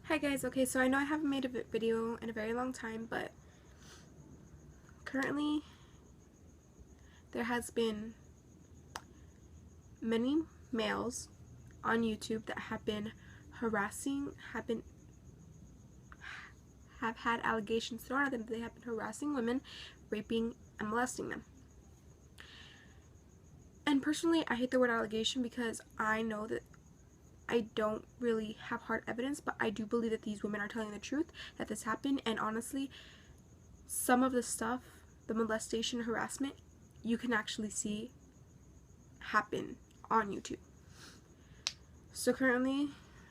Hi guys, okay, so I know I haven't made a video in a very long time, but currently there has been many males on YouTube that have been harassing, have had allegations thrown at them that they have been harassing women, raping, and molesting them. And personally, I hate the word allegation because I know that I don't really have hard evidence, but I do believe that these women are telling the truth, that this happened, and honestly, some of the stuff, the molestation, harassment, you can actually see happen on YouTube. So currently,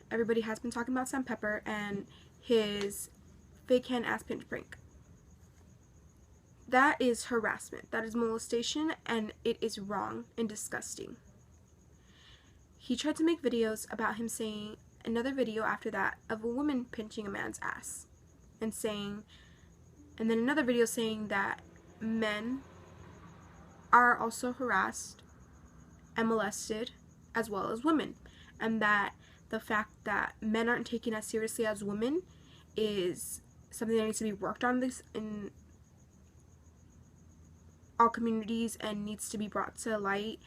everybody has been talking about Sam Pepper and his fake hand ass pinch prank. That is harassment. That is molestation, and it is wrong and disgusting. He tried to make videos about him saying another video after that of a woman pinching a man's ass and saying, and then another video saying that men are also harassed and molested as well as women, and that the fact that men aren't taken as seriously as women is something that needs to be worked on in all communities and needs to be brought to light.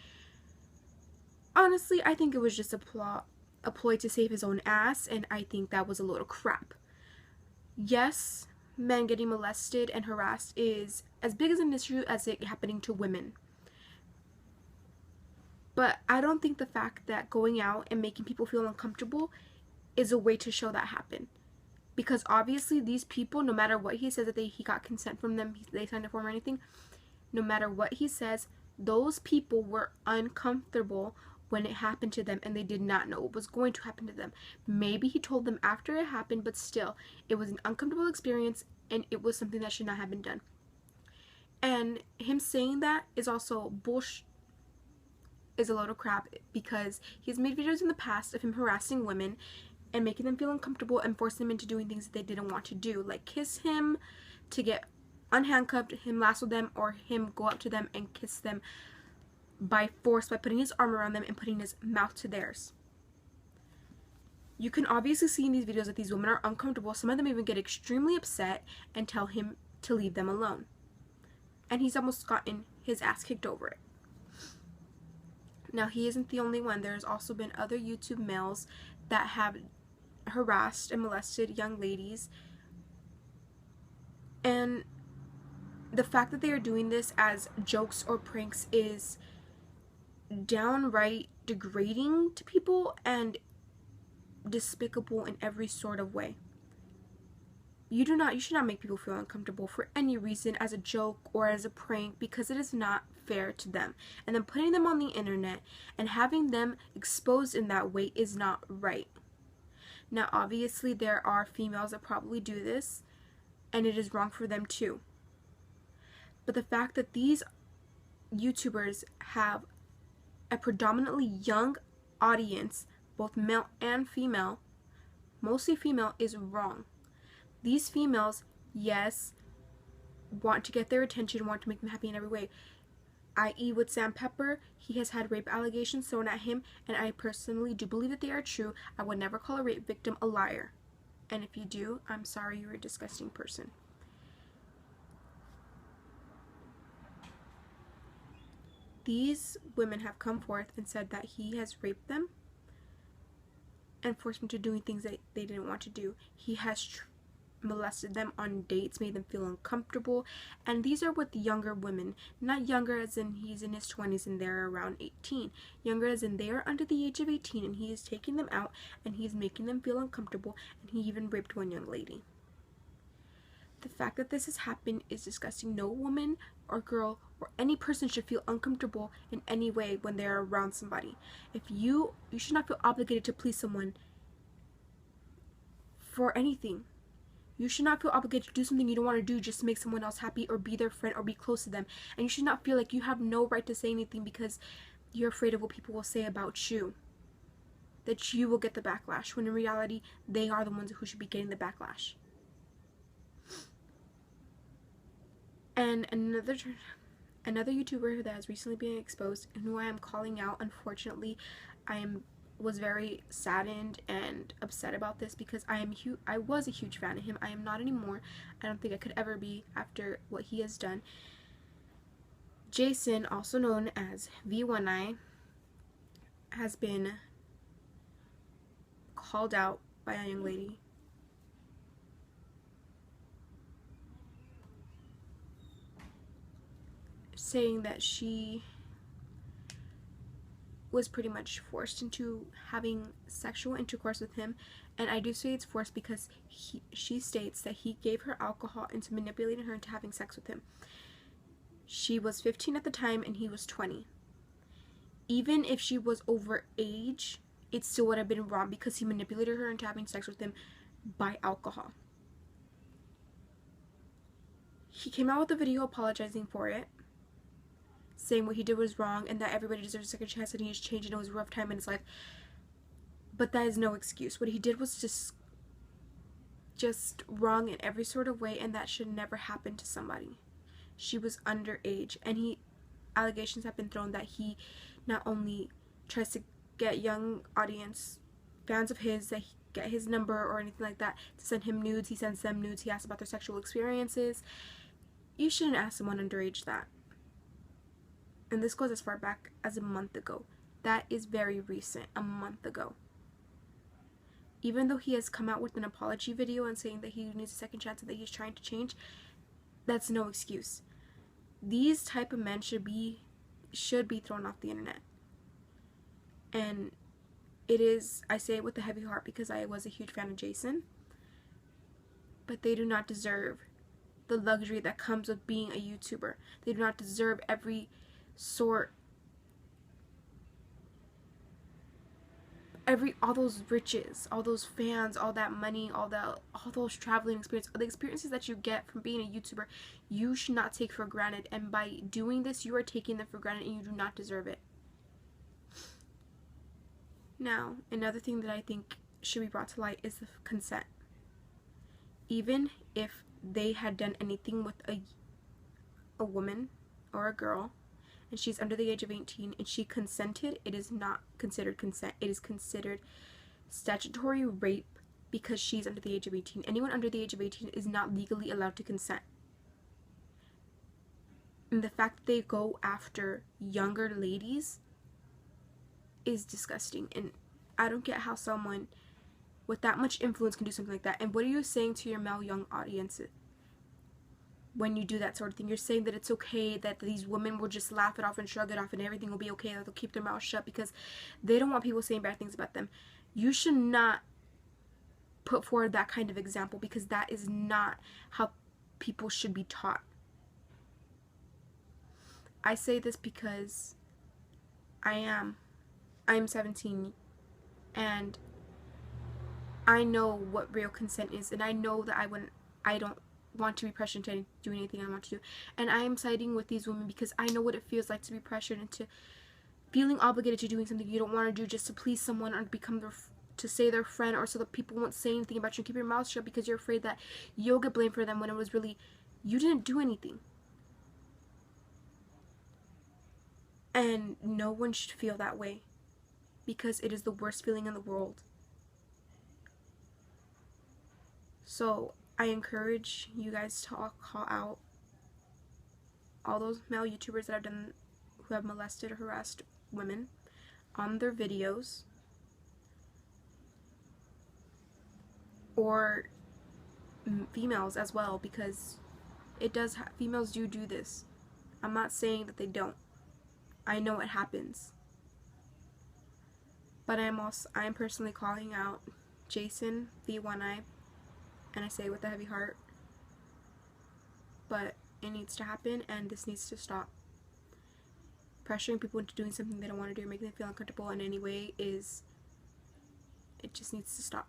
Honestly, I think it was just a ploy to save his own ass, and I think that was a load of crap. Yes, men getting molested and harassed is as big as an issue as it happening to women. But I don't think the fact that going out and making people feel uncomfortable is a way to show that happened. Because obviously these people, no matter what he says that he got consent from them, they signed a form or anything, no matter what he says, those people were uncomfortable when it happened to them and they did not know what was going to happen to them. Maybe he told them after it happened, but still, it was an uncomfortable experience and it was something that should not have been done. And him saying that is also bullshit, is a load of crap, because he's made videos in the past of him harassing women and making them feel uncomfortable and forcing them into doing things that they didn't want to do, like kiss him to get unhandcuffed, him lasso them, or him go up to them and kiss them by force by putting his arm around them and putting his mouth to theirs. You can obviously see in these videos that these women are uncomfortable. Some of them even get extremely upset and tell him to leave them alone. And he's almost gotten his ass kicked over it. Now, he isn't the only one. There's also been other YouTube males that have harassed and molested young ladies. And the fact that they are doing this as jokes or pranks is downright degrading to people and despicable in every sort of way. You should not make people feel uncomfortable for any reason, as a joke or as a prank, because it is not fair to them. And then putting them on the internet and having them exposed in that way is not right. Now, obviously, there are females that probably do this, and it is wrong for them too. But the fact that these YouTubers have a predominantly young audience, both male and female, mostly female, is wrong. These females, yes, want to get their attention, want to make them happy in every way. I.e. with Sam Pepper, he has had rape allegations thrown at him, and I personally do believe that they are true. I would never call a rape victim a liar. And if you do, I'm sorry, you're a disgusting person. These women have come forth and said that he has raped them and forced them to doing things that they didn't want to do. He has molested them on dates, made them feel uncomfortable, and these are with younger women. Not younger as in he's in his 20s and they're around 18. Younger as in they are under the age of 18, and he is taking them out and he's making them feel uncomfortable, and he even raped one young lady. The fact that this has happened is disgusting. No woman or girl or any person should feel uncomfortable in any way when they're around somebody. If you should not feel obligated to please someone for anything. You should not feel obligated to do something you don't want to do just to make someone else happy or be their friend or be close to them. And you should not feel like you have no right to say anything because you're afraid of what people will say about you. That you will get the backlash, when in reality, they are the ones who should be getting the backlash. And another YouTuber that has recently been exposed and who I am calling out, unfortunately, I am was very saddened and upset about this because I was a huge fan of him. I am not anymore. I don't think I could ever be after what he has done. Jason, also known as VeeOneEye, has been called out by a young lady saying that she was pretty much forced into having sexual intercourse with him. And I do say it's forced because she states that he gave her alcohol into manipulating her into having sex with him. She was 15 at the time and he was 20. Even if she was over age, it still would have been wrong because he manipulated her into having sex with him by alcohol. He came out with a video apologizing for it, saying what he did was wrong and that everybody deserves a second chance and he's changed and it was a rough time in his life. But that is no excuse. What he did was just wrong in every sort of way, and that should never happen to somebody. She was underage, and allegations have been thrown that he not only tries to get young audience fans of his, that he get his number or anything like that to send him nudes. He sends them nudes. He asks about their sexual experiences. You shouldn't ask someone underage that. And this goes as far back as a month ago. That is very recent, a month ago. Even though he has come out with an apology video and saying that he needs a second chance and that he's trying to change, that's no excuse. These type of men should be thrown off the internet. And it is, I say it with a heavy heart because I was a huge fan of Jason, but they do not deserve the luxury that comes with being a YouTuber. They do not deserve all those riches, all those fans, all that money, all those traveling experiences, the experiences that you get from being a YouTuber, you should not take for granted. And by doing this, you are taking them for granted and you do not deserve it. Now, another thing that I think should be brought to light is the consent. Even if they had done anything with a woman or a girl, and she's under the age of 18 and she consented, it is not considered consent. It is considered statutory rape because she's under the age of 18. Anyone under the age of 18 is not legally allowed to consent. And the fact that they go after younger ladies is disgusting. And I don't get how someone with that much influence can do something like that. And what are you saying to your male young audiences? When you do that sort of thing, you're saying that it's okay, that these women will just laugh it off and shrug it off and everything will be okay, that they'll keep their mouths shut because they don't want people saying bad things about them. You should not put forward that kind of example because that is not how people should be taught. I say this because I'm 17 and I know what real consent is, and I know that I don't want to be pressured into doing anything I want to do. And I am siding with these women because I know what it feels like to be pressured into feeling obligated to doing something you don't want to do just to please someone or to say their friend, or so that people won't say anything about you and keep your mouth shut because you're afraid that you'll get blamed for them when it was really you didn't do anything. And no one should feel that way because it is the worst feeling in the world. So I encourage you guys to call out all those male YouTubers that who have molested or harassed women on their videos, or females as well, because females do this. I'm not saying that they don't. I know it happens. But I'm personally calling out Jason, VeeOneEye, and I say it with a heavy heart. But it needs to happen, and this needs to stop. Pressuring people into doing something they don't want to do, making them feel uncomfortable in any way, it just needs to stop.